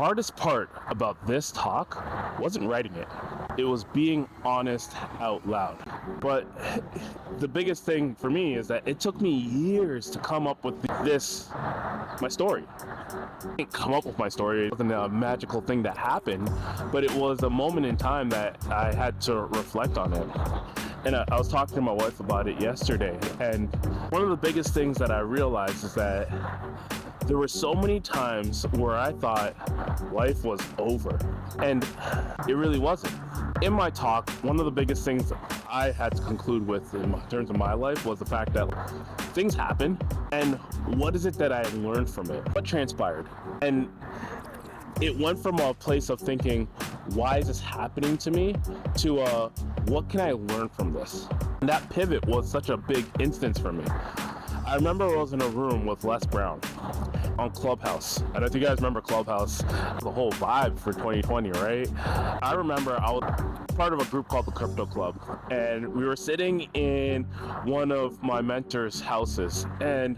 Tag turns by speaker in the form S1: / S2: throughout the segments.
S1: hardest part about this talk wasn't writing it. It was being honest out loud. But the biggest thing for me is that it took me years to come up with my story. I didn't come up with my story. It wasn't a magical thing that happened, but it was a moment in time that I had to reflect on it. And I was talking to my wife about it yesterday, and one of the biggest things that I realized is that there were so many times where I thought life was over, and it really wasn't. In my talk, one of the biggest things I had to conclude with in terms of my life was the fact that things happen, and what is it that I learned from it? What transpired? And it went from a place of thinking, why is this happening to me, to what can I learn from this? And that pivot was such a big instance for me. I remember I was in a room with Les Brown on Clubhouse. I don't know if you guys remember Clubhouse, the whole vibe for 2020, right? I remember I was part of a group called the Crypto Club, and we were sitting in one of my mentor's houses, and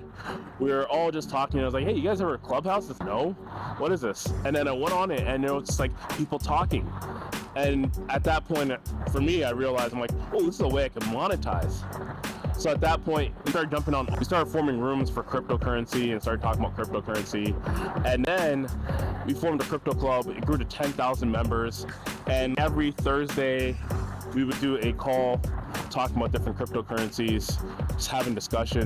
S1: we were all just talking. I was like, hey, you guys ever Clubhouse? It's, no. What is this? And then I went on it, and it was just like people talking. And at that point, for me, I realized, I'm like, oh, this is a way I can monetize. So at that point, we started forming rooms for cryptocurrency and started talking about cryptocurrency. And then we formed a crypto club. It grew to 10,000 members. And every Thursday, we would do a call talking about different cryptocurrencies, just having discussion.